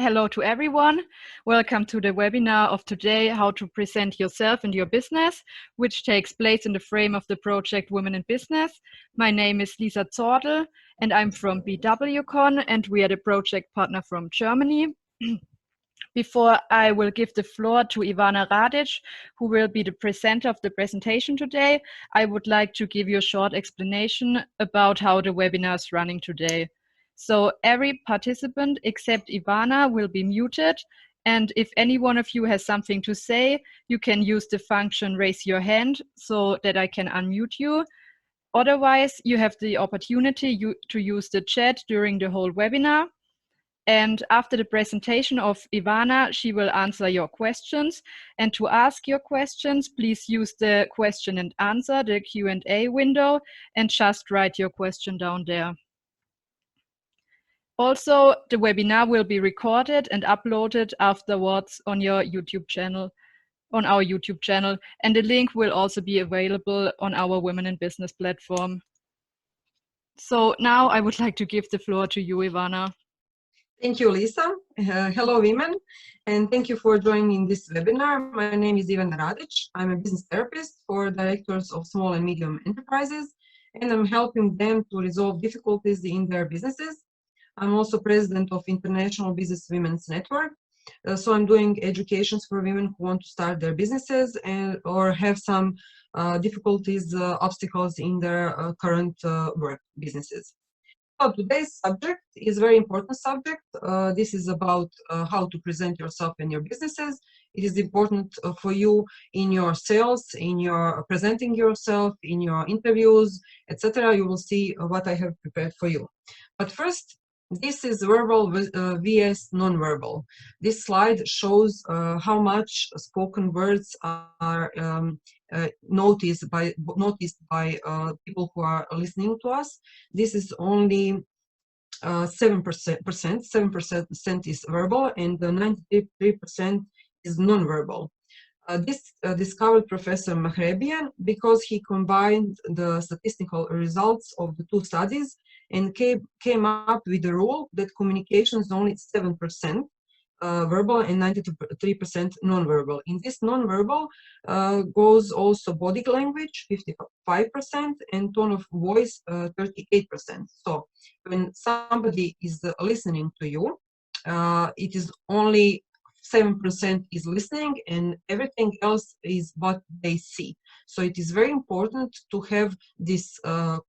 Hello to everyone. Welcome to the webinar of today, How to Present Yourself and Your Business, which takes place in the frame of the project Women in Business. My name is Lisa Zordel and I'm from BWCon, and we are the project partner from Germany. Before I will give the floor to Ivana Radic, who will be the presenter of the presentation today, I would like to give you a short explanation about how the webinar is running today. So every participant except Ivana will be muted, and if any one of you has something to say, you can use the function raise your hand so that I can unmute you. Otherwise, you have the opportunity to use the chat during the whole webinar. And after the presentation of Ivana, she will answer your questions. And to ask your questions, please use the question and answer, the Q&A window, and just write your question down there. Also, the webinar will be recorded and uploaded afterwards on your YouTube channel, on our YouTube channel, and the link will also be available on our Women in Business platform. So now I would like to give the floor to you, Ivana. Thank you, Lisa. Hello, women, and thank you for joining this webinar. My name is Ivana Radic. I'm a business therapist for directors of small and medium enterprises, and I'm helping them to resolve difficulties in their businesses. I'm also president of International Business Women's Network. So I'm doing educations for women who want to start their businesses or have some difficulties, obstacles in their current work businesses. So today's subject is a very important subject. This is about how to present yourself in your businesses. It is important for you in your sales, in your presenting yourself, in your interviews, etc. You will see what I have prepared for you. But first, this is verbal vs non-verbal. This slide shows how much spoken words are noticed by people who are listening to us. This is only 7%. 7% is verbal, and 93% is non-verbal. This discovered Professor Mahrebian because he combined the statistical results of the two studies and came up with the rule that communication is only 7% verbal and 93% non-verbal. In this non-verbal goes also body language, 55%, and tone of voice, 38%. So when somebody is listening to you, it is only 7% is listening and everything else is what they see. So it is very important to have this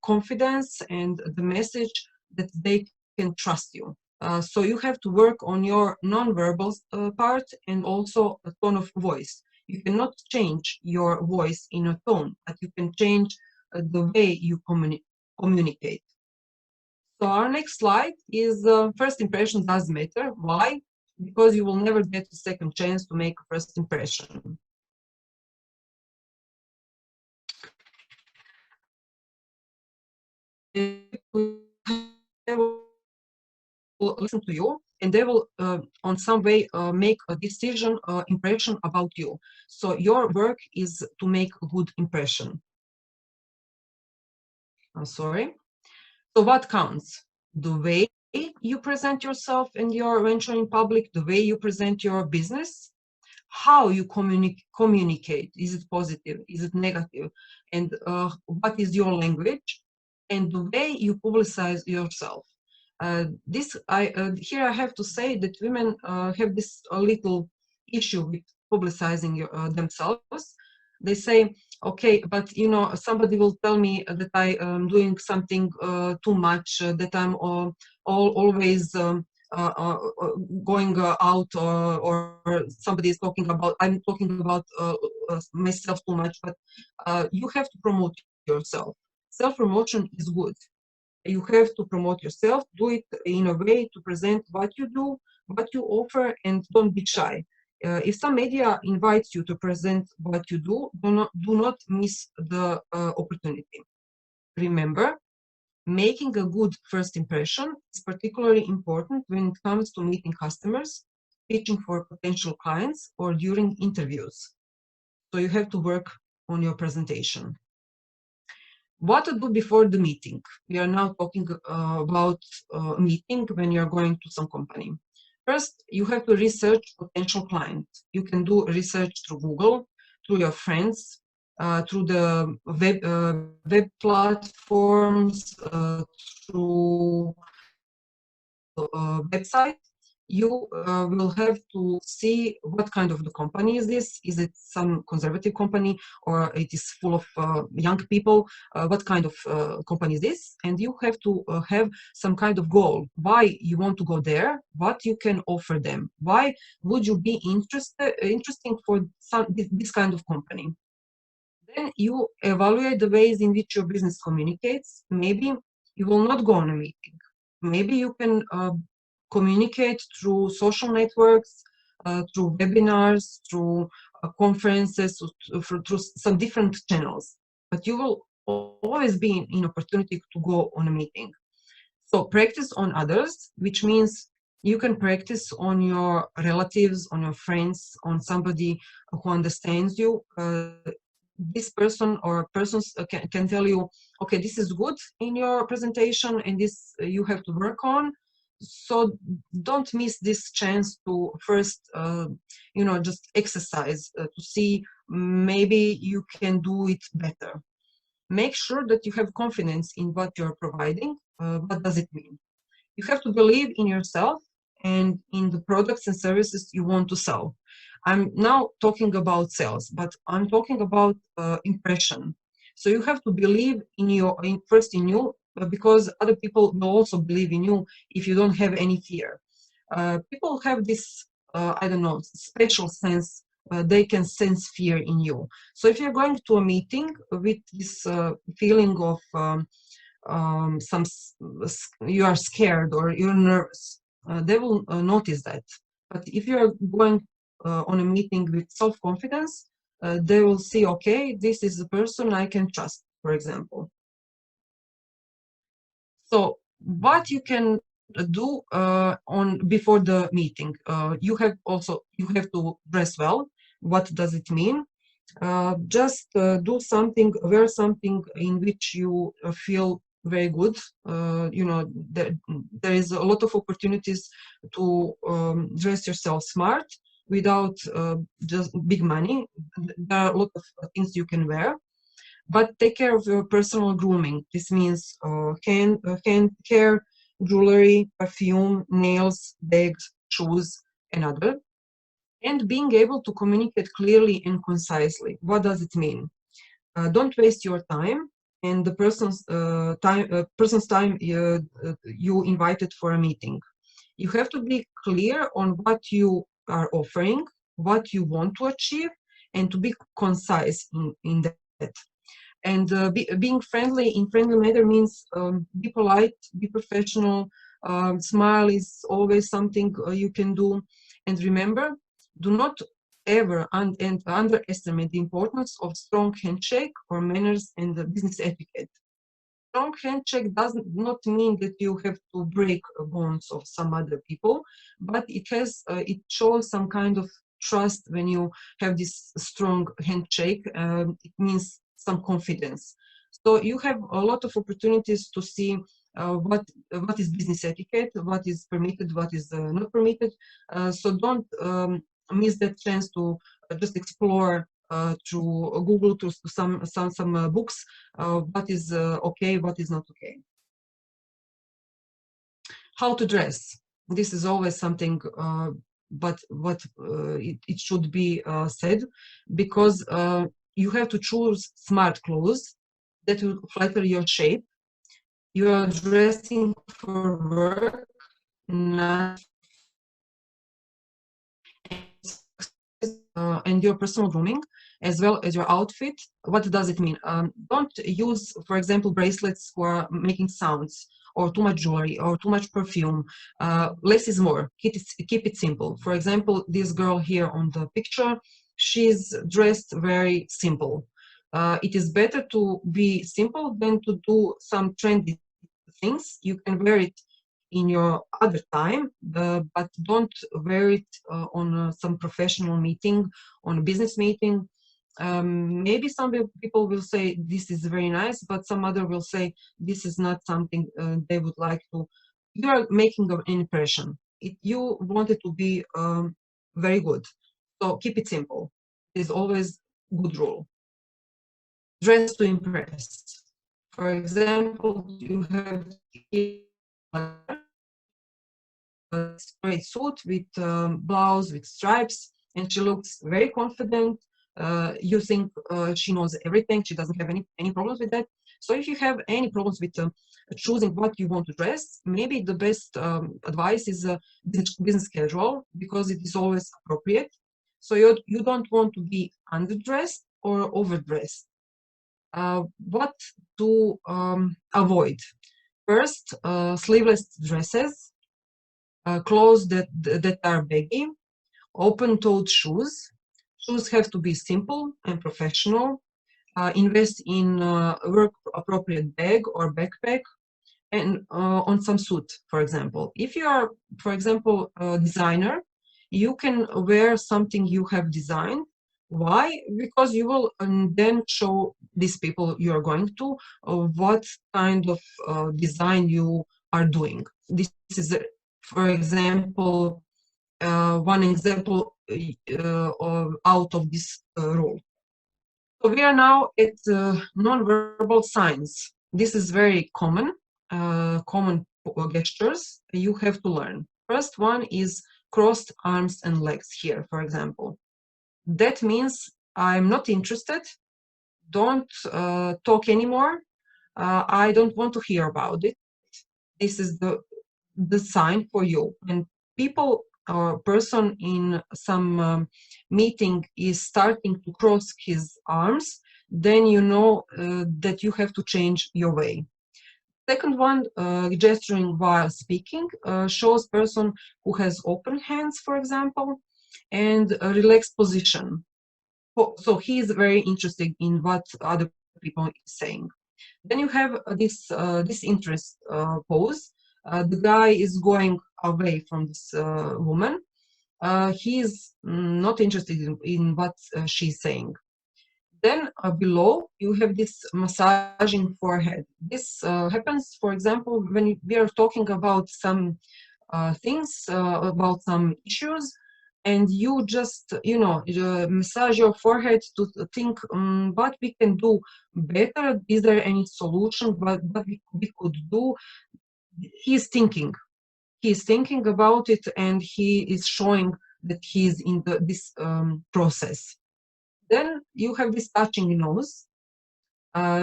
confidence and the message that they can trust you. So you have to work on your non-verbal part and also a tone of voice. You cannot change your voice in a tone, but you can change the way you communicate. So our next slide is first impression does matter. Why? Because you will never get a second chance to make a first impression. They will listen to you and they will on some way make a decision, impression about you. So your work is to make a good impression. I'm sorry. So what counts? The way you present yourself and your venture in public, the way you present your business, how you communicate. Is it positive? Is it negative? And what is your language? And the way you publicize yourself. Here I have to say that women have this little issue with publicizing themselves. They say, okay, but you know, somebody will tell me that I am doing something too much, that I'm always going out, or somebody is talking about, I'm talking about myself too much, but you have to promote yourself. Self-promotion is good. You have to promote yourself, do it in a way to present what you do, what you offer, and don't be shy. If some media invites you to present what you do not miss the opportunity. Remember, making a good first impression is particularly important when it comes to meeting customers, pitching for potential clients, or during interviews. So you have to work on your presentation. What to do before the meeting? We are now talking about a meeting when you're going to some company. First, you have to research potential clients. You can do research through Google, through your friends, through the web platforms, through website. You will have to see what kind of the company is this. Is it some conservative company, or it is full of young people? What kind of company is this? And you have to have some kind of goal. Why you want to go there? What you can offer them? Why would you be interesting for this kind of company? Then you evaluate the ways in which your business communicates. Maybe you will not go on a meeting. Maybe you can communicate through social networks, through webinars, through conferences, through some different channels. But you will always be in opportunity to go on a meeting. So practice on others, which means you can practice on your relatives, on your friends, on somebody who understands you. This person or persons can tell you, okay, this is good in your presentation and this you have to work on. So don't miss this chance to first, just exercise to see maybe you can do it better. Make sure that you have confidence in what you're providing. What does it mean? You have to believe in yourself and in the products and services you want to sell. I'm now talking about sales, but I'm talking about impression. So you have to believe first in you, because other people will also believe in you if you don't have any fear. People have this, I don't know, special sense. They can sense fear in you. So if you're going to a meeting with this feeling of you are scared or you're nervous, they will notice that. But if you're going on a meeting with self-confidence, they will see, okay, this is a person I can trust, for example. So what you can do on before the meeting, you have to dress well. What does it mean? Just do something, wear something in which you feel very good. There is a lot of opportunities to dress yourself smart without just big money. There are a lot of things you can wear, but take care of your personal grooming. This means hand care, jewelry, perfume, nails, bags, shoes, and other. And being able to communicate clearly and concisely. What does it mean? Don't waste your time and the person's time you invited for a meeting. You have to be clear on what you are offering, what you want to achieve, and to be concise in that. And being friendly in friendly manner means be polite, be professional. Smile is always something you can do. And remember, do not ever underestimate the importance of strong handshake or manners and business etiquette. Strong handshake does not mean that you have to break bonds of some other people, but it shows some kind of trust. When you have this strong handshake, it means some confidence. So you have a lot of opportunities to see what is business etiquette, what is permitted, what is not permitted. So don't miss that chance to just explore through Google, to some books, what is okay, what is not okay. How to dress. This is always something, but it should be said, because you have to choose smart clothes that will flatter your shape. You are dressing for work, not and your personal grooming as well as your outfit. What does it mean? Don't use, for example, bracelets for making sounds, or too much jewelry, or too much perfume. Less is more. Keep it simple. For example, this girl here on the picture, she's dressed very simple. It is better to be simple than to do some trendy things. You can wear it in your other time, but don't wear it on some professional meeting, on a business meeting. Maybe some people will say this is very nice, but some other will say this is not something they would like to. You are making an impression. you want it to be very good. So keep it simple. It's always good rule. Dress to impress. For example, you have a straight suit with blouse with stripes, and she looks very confident. You think she knows everything. She doesn't have any problems with that. So if you have any problems with choosing what you want to dress, maybe the best advice is a business casual, because it is always appropriate. So you don't want to be underdressed or overdressed. What to avoid? First, sleeveless dresses, clothes that are baggy, open-toed shoes. Shoes have to be simple and professional. Invest in work-appropriate bag or backpack, and on some suit, for example. If you are, for example, a designer, you can wear something you have designed. Why? Because you will then show these people you are going to what kind of design you are doing. This is, for example, one example out of this rule. So we are now at non-verbal signs. This is very common gestures you have to learn. First one is crossed arms and legs here, for example. That means I'm not interested, don't talk anymore, I don't want to hear about it. This is the sign for you. When people or person in some meeting is starting to cross his arms, then you know that you have to change your way. Second one, gesturing while speaking, shows person who has open hands, for example, and a relaxed position. So he is very interested in what other people are saying. Then you have this interest pose. The guy is going away from this woman. He is not interested in what she's saying. Then below you have this massaging forehead. This happens, for example, when we are talking about some things, about some issues, and you just, massage your forehead to think what we can do better. Is there any solution? What we could do? He's thinking. He's thinking about it, and he is showing that he's in this process. Then you have this touching nose,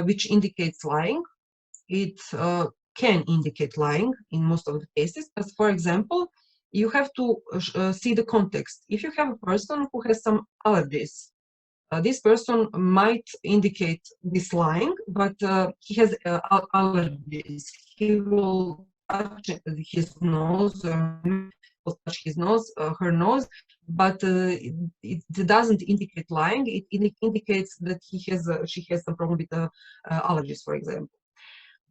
which indicates lying. It can indicate lying in most of the cases. But for example, you have to see the context. If you have a person who has some allergies, this person might indicate this lying, but he has allergies. He will touch his nose, or will touch his nose, her nose, but it doesn't indicate lying. It indicates that she has some problem with allergies, for example.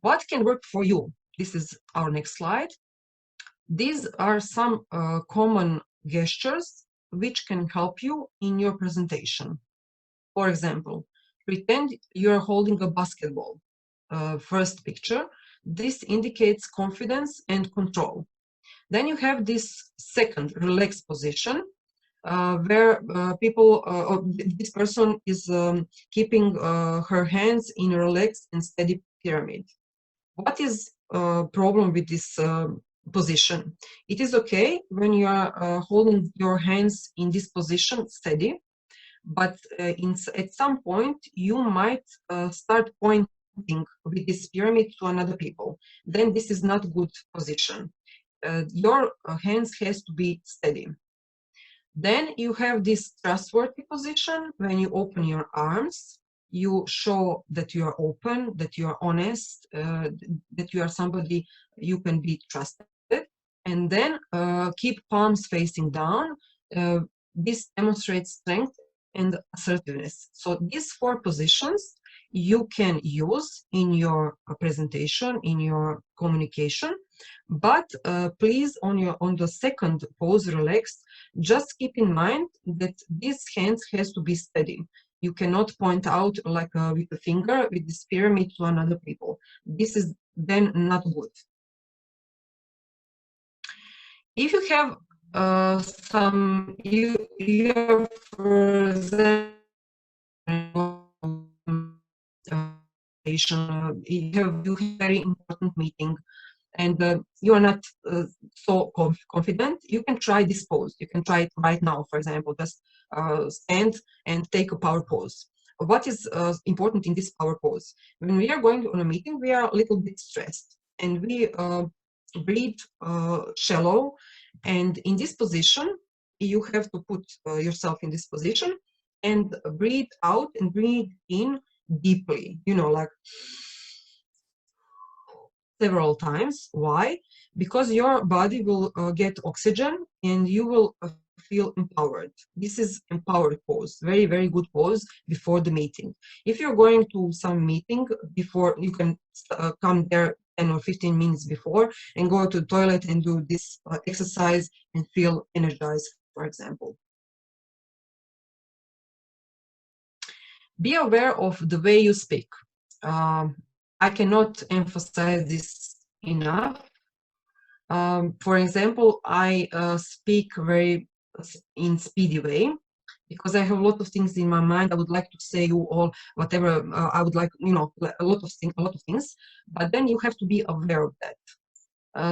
What can work for you? This is our next slide. These are some common gestures which can help you in your presentation. For example, pretend you're holding a basketball. First picture. This indicates confidence and control. Then you have this second relaxed position, where this person is keeping her hands in a relaxed and steady pyramid. What is problem with this position? It is okay when you are holding your hands in this position steady, but at some point you might start pointing with this pyramid to another people. Then this is not good position. Your hands has to be steady. Then you have this trustworthy position. When you open your arms, you show that you are open, that you are honest, that you are somebody you can be trusted. And then keep palms facing down. This demonstrates strength and assertiveness. So these four positions you can use in your presentation, in your communication, but please, on the second pose, relaxed, just keep in mind that these hands has to be steady. You cannot point out like with a finger with this pyramid to another people. This is then not good. If you have some, you are, for example, you have very important meeting, and you are not so confident, you can try this pose. You can try it right now, for example, just stand and take a power pose. What is important in this power pose? When we are going on a meeting, we are a little bit stressed, and we breathe shallow, and in this position, you have to put yourself in this position and breathe out and breathe in deeply, like several times. Why? Because your body will get oxygen and you will feel empowered. This is empowered pose, very, very good pose before the meeting. If you're going to some meeting before, you can come there 10 or 15 minutes before and go to the toilet and do this exercise and feel energized, for example. Be aware of the way you speak. I cannot emphasize this enough. For example, I speak very in speedy way because I have a lot of things in my mind. I would like to say you all whatever I would like, a lot of things. But then you have to be aware of that.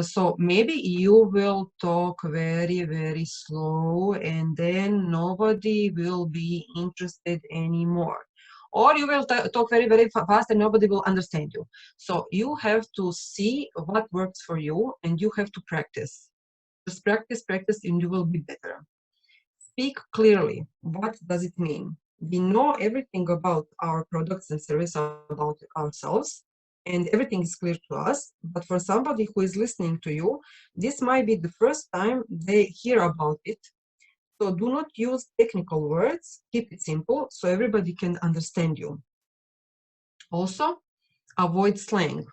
So maybe you will talk very, very slow, and then nobody will be interested anymore. Or you will talk very, very fast and nobody will understand you. So you have to see what works for you and you have to practice. Just practice, practice, and you will be better. Speak clearly. What does it mean? We know everything about our products and services, about ourselves, and everything is clear to us. But for somebody who is listening to you, this might be the first time they hear about it. So do not use technical words. Keep it simple so everybody can understand you. Also, avoid slang.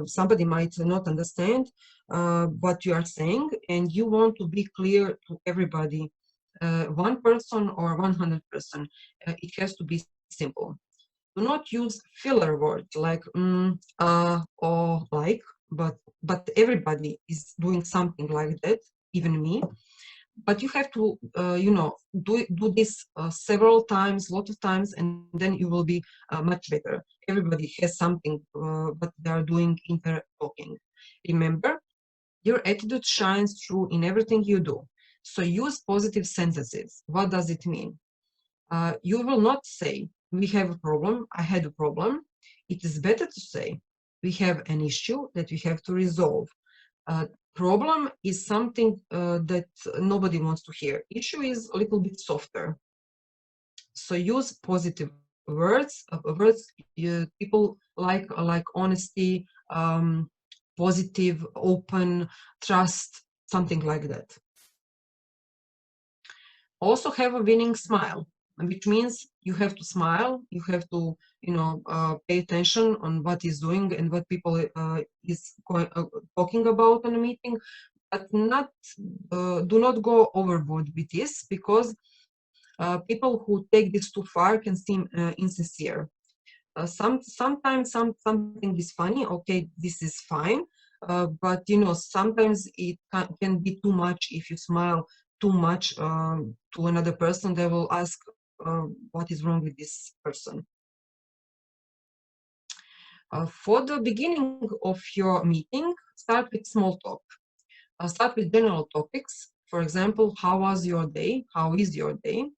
Somebody might not understand what you are saying, and you want to be clear to everybody, one person or 100%. It has to be simple. Do not use filler words like or like, but everybody is doing something like that, even me. But you have to do this several times, lot of times, and then you will be much better. Everybody has something but they are doing inter talking. Remember, your attitude shines through in everything you do. So use positive sentences. What does it mean? You will not say we have a problem, I had a problem. It is better to say we have an issue that we have to resolve. Problem is something that nobody wants to hear. Issue is a little bit softer. So use positive words. People like honesty, positive, open, trust, something like that. Also have a winning smile, which means you have to smile. You have to, pay attention on what is doing and what people is talking about in a meeting, but not do not go overboard with this because people who take this too far can seem insincere. Sometimes something is funny. Okay, this is fine, but sometimes it can be too much. If you smile too much to another person, they will ask what is wrong with this person. For the beginning of your meeting, start with small talk. Start with general topics. For example, how was your day? How is your day?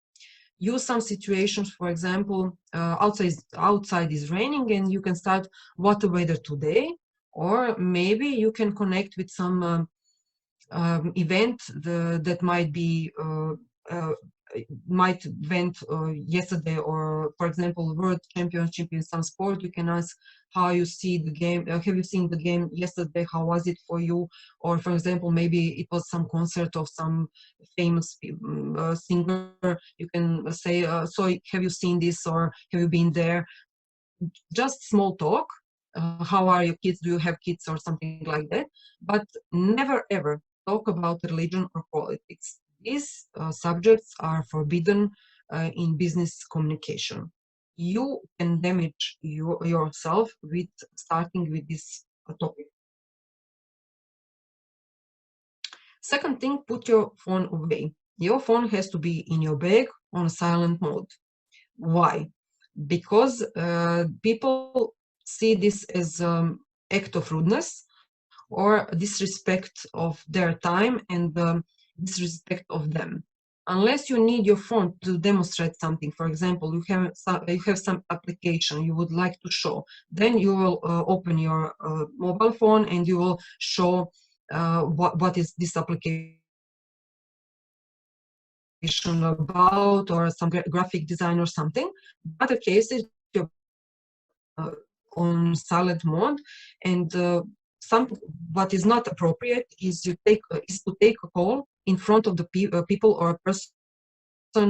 Use some situations, for example, outside is raining and you can start what the weather today, or maybe you can connect with some event that uh, might went yesterday, or for example world championship in some sport. You can ask how you see the game. Have you seen the game yesterday? How was it for you? Or for example, maybe it was some concert of some famous singer. You can say, so have you seen this or have you been there? Just small talk. How are your kids? Do you have kids or something like that? But never ever talk about religion or politics. These subjects are forbidden in business communication. You can damage yourself with starting with this topic. Second thing, put your phone away. Your phone has to be in your bag on silent mode. Why? Because people see this as act of rudeness or disrespect of their time and disrespect of them. Unless you need your phone to demonstrate something, for example, you have some application you would like to show, then you will open your mobile phone and you will show what is this application about, or some graphic design or something. But the case is you're on silent mode, and some what is not appropriate is is to take a call in front of the people or a person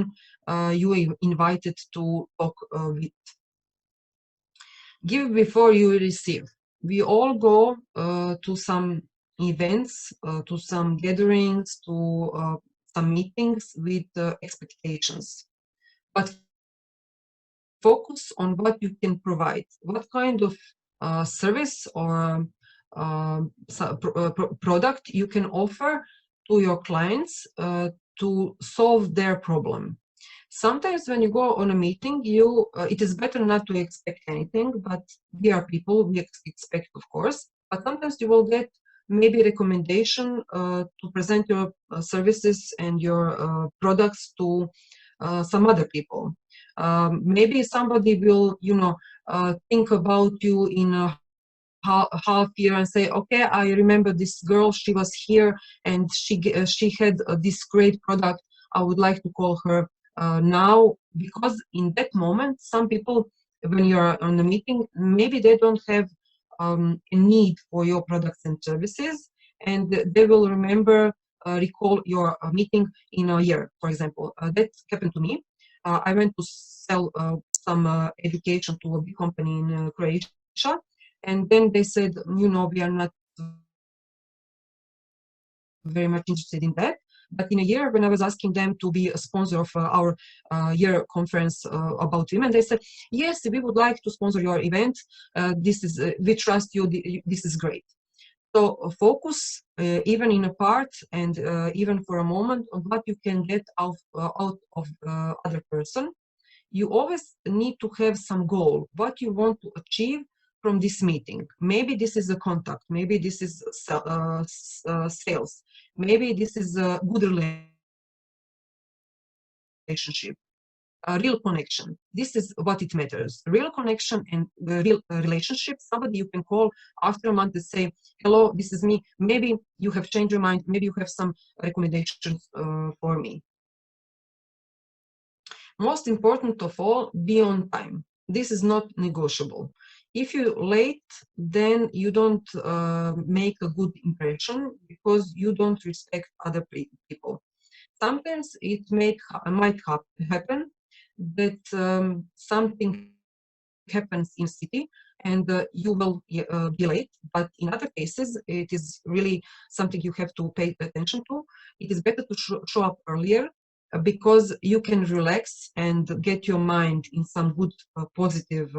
you are invited to talk with. Give before you receive. We all go to some events, to some gatherings, to some meetings with expectations. But focus on what you can provide, what kind of service or product you can offer to your clients to solve their problem. Sometimes when you go on a meeting, it is better not to expect anything, but we are people, we expect, of course. But sometimes you will get maybe recommendation to present your services and your products to some other people. Maybe somebody will, think about you in a half year and say, okay, I remember this girl, she was here and she had this great product. I would like to call her now, because in that moment, some people, when you're on a meeting, maybe they don't have a need for your products and services, and they will recall your meeting in a year, for example. That happened to me. I went to sell some education to a big company in Croatia, and then they said, we are not very much interested in that. But in a year, when I was asking them to be a sponsor of our year conference about women, they said, yes, we would like to sponsor your event. We trust you. This is great. So focus, even in a part and even for a moment, on what you can get out of other person. You always need to have some goal, what you want to achieve from this meeting. Maybe this is a contact, maybe this is sales, maybe this is a good relationship, a real connection. This is what it matters. Real connection and real relationship. Somebody you can call after a month and say, hello, this is me. Maybe you have changed your mind. Maybe you have some recommendations for me. Most important of all, be on time. This is not negotiable. If you're late, then you don't make a good impression because you don't respect other people. Sometimes it might happen that something happens in city and you will be late, but in other cases it is really something you have to pay attention to. It is better to show up earlier because you can relax and get your mind in some good positive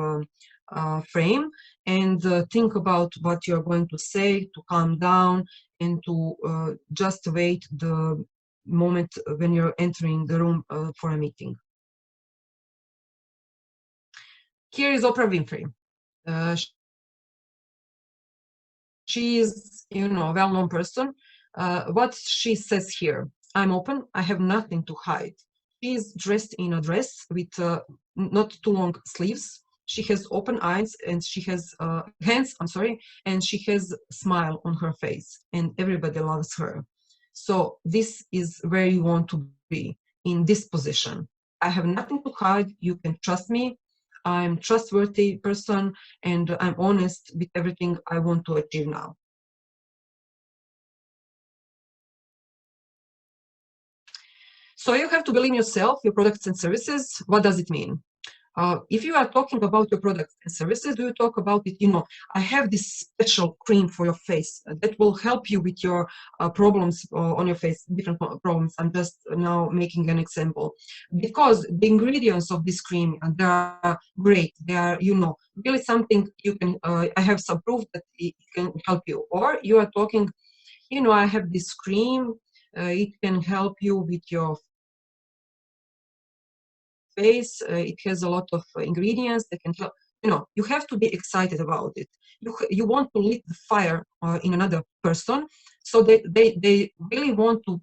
frame and think about what you're going to say, to calm down and to just wait the moment when you're entering the room for a meeting. Here is Oprah Winfrey. She is, a well-known person. What she says here, I'm open, I have nothing to hide. She is dressed in a dress with not too long sleeves. She has open eyes and she has hands, and she has a smile on her face and everybody loves her. So this is where you want to be, in this position. I have nothing to hide, you can trust me. I'm trustworthy person and I'm honest with everything I want to achieve now. So you have to believe in yourself, your products and services. What does it mean? If you are talking about your products and services, do you talk about it, I have this special cream for your face that will help you with your problems on your face, different problems. I'm just now making an example. Because the ingredients of this cream, they are great. They are, really something you can, I have some proof that it can help you. Or you are talking, I have this cream It can help you with your face. It has a lot of ingredients that can help. You have to be excited about it. You want to lit the fire in another person, so they really want to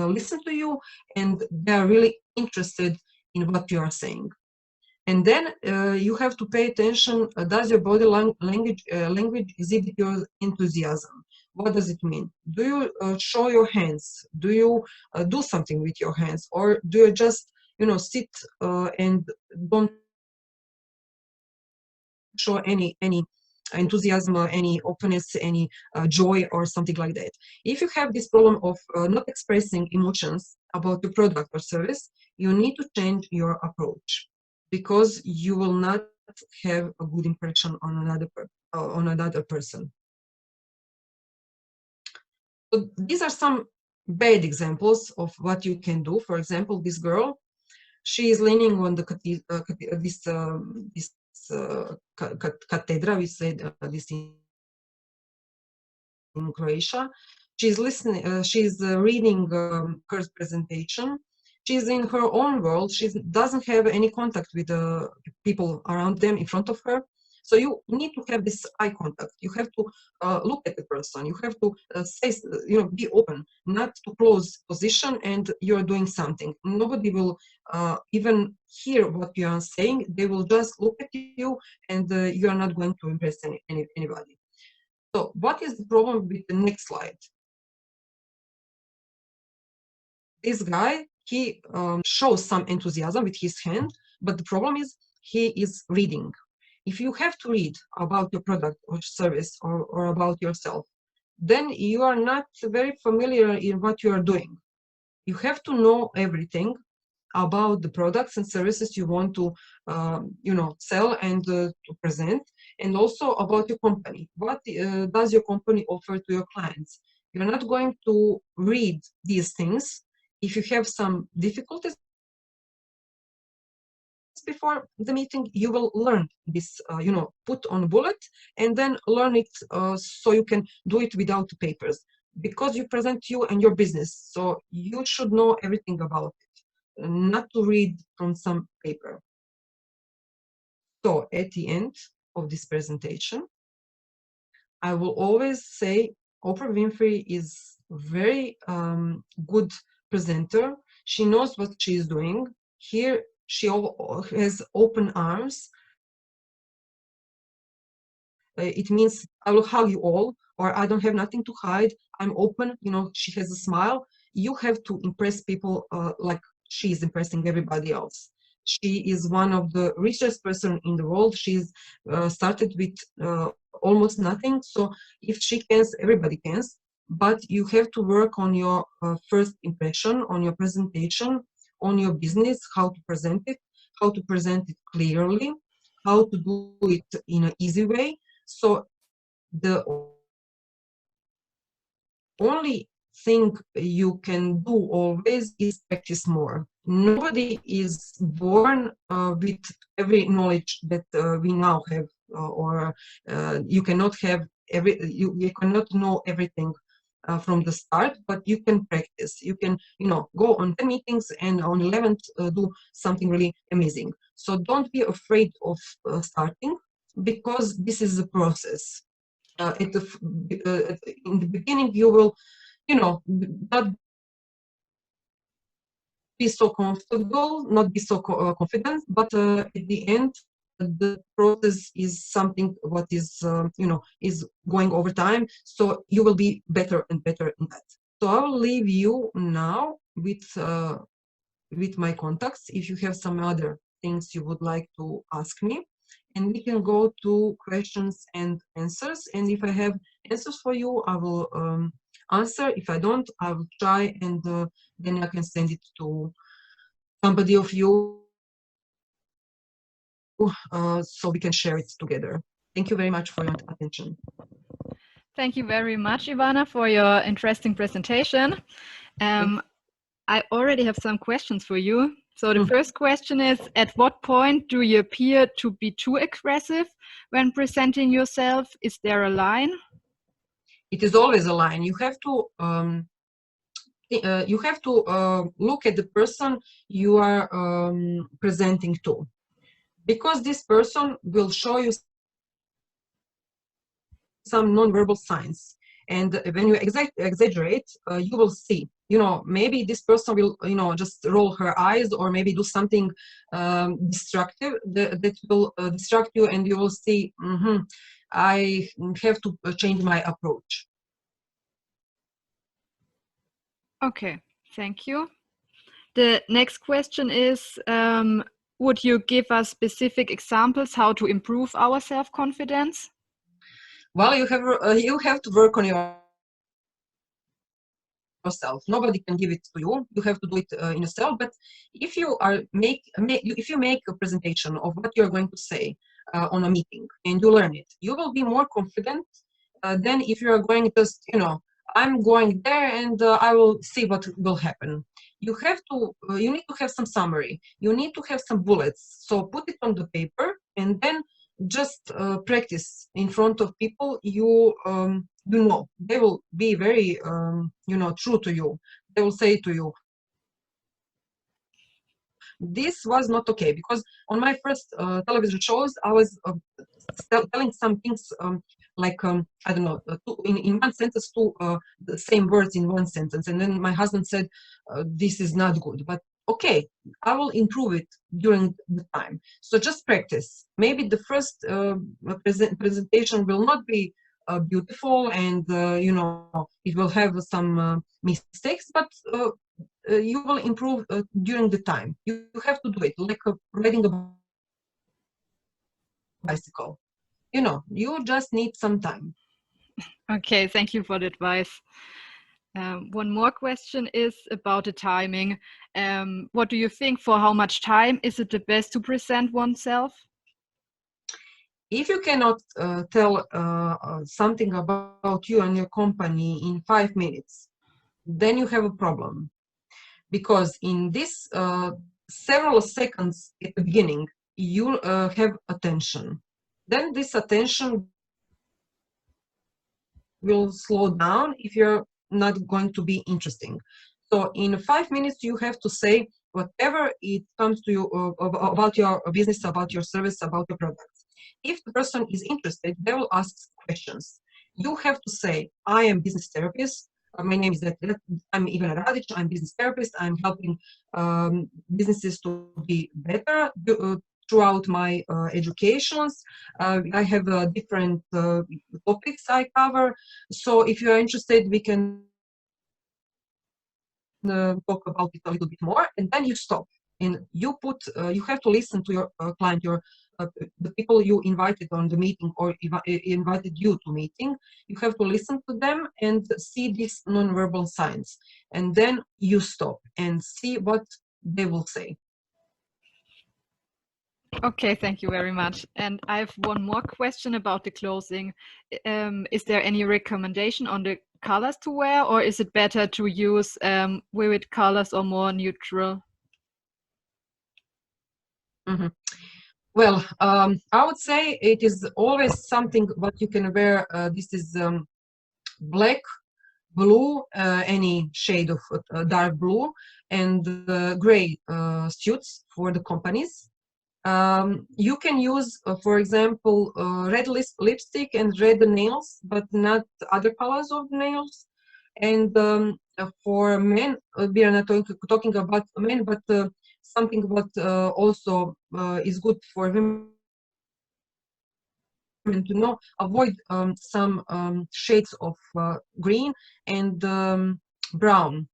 listen to you, and they're really interested in what you are saying. And then you have to pay attention. Does your body language exhibit your enthusiasm? What does it mean? Do you show your hands? Do you do something with your hands, or do you just sit and don't show any enthusiasm, or any openness, any joy, or something like that? If you have this problem of not expressing emotions about your product or service, you need to change your approach, because you will not have a good impression on another person. So these are some bad examples of what you can do. For example, this girl, she is leaning on the cathedra. We said this in Croatia. She's listening. She's reading her presentation. She's in her own world. She doesn't have any contact with the people around them in front of her. So you need to have this eye contact. You have to look at the person. You have to say, be open, not to close position, and you're doing something. Nobody will even hear what you are saying. They will just look at you, and you are not going to impress anybody. So what is the problem with the next slide? This guy, he shows some enthusiasm with his hand, but the problem is he is reading. If you have to read about your product or service, or about yourself, then you are not very familiar in what you are doing. You have to know everything about the products and services you want to sell and to present, and also about your company. What does your company offer to your clients? You're not going to read these things. If you have some difficulties before the meeting, you will learn this, put on a bullet, and then learn it so you can do it without papers, because you present you and your business, so you should know everything about it, not to read from some paper. So at the end of this presentation, I will always say Oprah Winfrey is very good presenter. She knows what she is doing. Here she has open arms. It means I will hug you all, or I don't have nothing to hide. I'm open. She has a smile. You have to impress people like she is impressing everybody else. She is one of the richest person in the world. She's started with almost nothing. So if she can, everybody can. But you have to work on your first impression, on your presentation, on your business, how to present it clearly, how to do it in an easy way. So the only thing you can do always is practice more. Nobody is born with every knowledge that we now have, or you cannot have you cannot know everything from the start, but you can practice. You can go on 10 meetings and on 11th do something really amazing. So don't be afraid of starting, because this is a process. In the beginning, you will, not be so comfortable, not be so confident, but at the end, the process is something what is, is going over time. So you will be better and better in that. So I will leave you now with my contacts. If you have some other things you would like to ask me, and we can go to questions and answers. And if I have answers for you, I will answer. If I don't, I will try, and then I can send it to somebody of you so we can share it together. Thank you very much for your attention. Thank you very much, Ivana, for your interesting presentation. I already have some questions for you. So the first question is, at what point do you appear to be too aggressive when presenting yourself? Is there a line? It is always a line. You have to you have to look at the person you are presenting to, because this person will show you some non-verbal signs. And when you exaggerate, you will see, maybe this person will, just roll her eyes, or maybe do something destructive that will distract you, and you will see, I have to change my approach. Okay, thank you. The next question is, would you give us specific examples how to improve our self-confidence? Well, you have to work on yourself. Nobody can give it to you. You have to do it in yourself. But if you if you make a presentation of what you're going to say on a meeting, and you learn it, you will be more confident than if you are going just, I'm going there and I will see what will happen. You need to have some summary. You need to have some bullets. So put it on the paper, and then just practice in front of people they will be very true to you. They will say to you, this was not okay, because on my first television shows I was telling some things like I don't know, in one sentence, two the same words in one sentence, and then my husband said, this is not good, but okay, I will improve it during the time. So just practice. Maybe the first presentation will not be beautiful, and it will have some mistakes, but you will improve during the time. You have to do it like riding a bicycle. You just need some time. Okay, thank you for the advice. One more question is about the timing. What do you think, for how much time is it the best to present oneself? If you cannot tell something about you and your company in 5 minutes, then you have a problem. Because in this several seconds at the beginning, you have attention. Then this attention will slow down if you're not going to be interesting. So in 5 minutes, you have to say whatever it comes to you about your business, about your service, about your products. If the person is interested, they will ask questions. You have to say, I am business therapist. My name is I'm Ivana Radic. I'm business therapist. I'm helping businesses to be better throughout my educations. I have different topics I cover. So if you are interested, we can talk about it a little bit more, and then you stop. And you have to listen to your client, the people you invited on the meeting, or invited you to meeting. You have to listen to them and see these non-verbal signs, and then you stop and see what they will say. Okay, thank you very much. And I have one more question about the clothing. Is there any recommendation on the colors to wear, or is it better to use vivid colors or more neutral? Mhm. Well, I would say it is always something what you can wear. This is black, blue, any shade of dark blue, and gray suits for the companies. You can use, for example, red lipstick and red nails, but not other colors of nails. And for men, we are not talking about men, but something what also is good for women to know, avoid some shades of green and brown,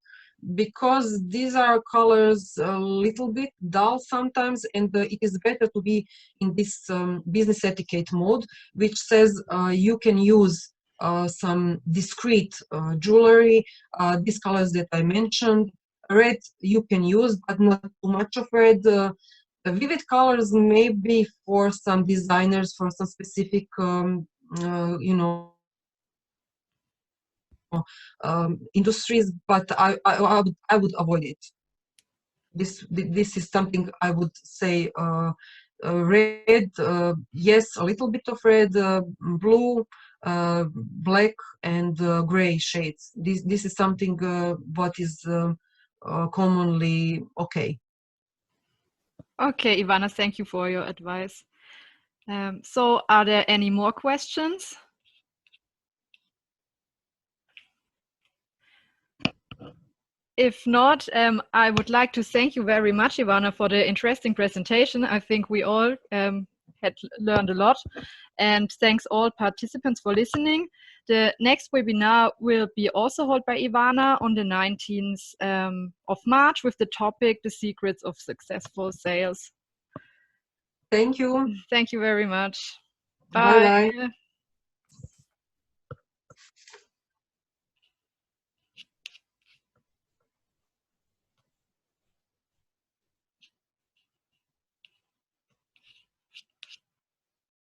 because these are colors a little bit dull sometimes, and it is better to be in this business etiquette mode, which says you can use some discreet jewelry, these colors that I mentioned. Red you can use, but not too much of red. Vivid colors may be for some designers, for some specific industries, but I would avoid it. This is something I would say. Red, yes, a little bit of red, blue, black and gray shades. This is something what is commonly okay. Okay, Ivana, thank you for your advice. So are there any more questions? If not, I would like to thank you very much, Ivana, for the interesting presentation. I think we all had learned a lot. And thanks all participants for listening. The next webinar will be also held by Ivana on the 19th of March with the topic, The Secrets of Successful Sales. Thank you. Thank you very much. Bye-bye.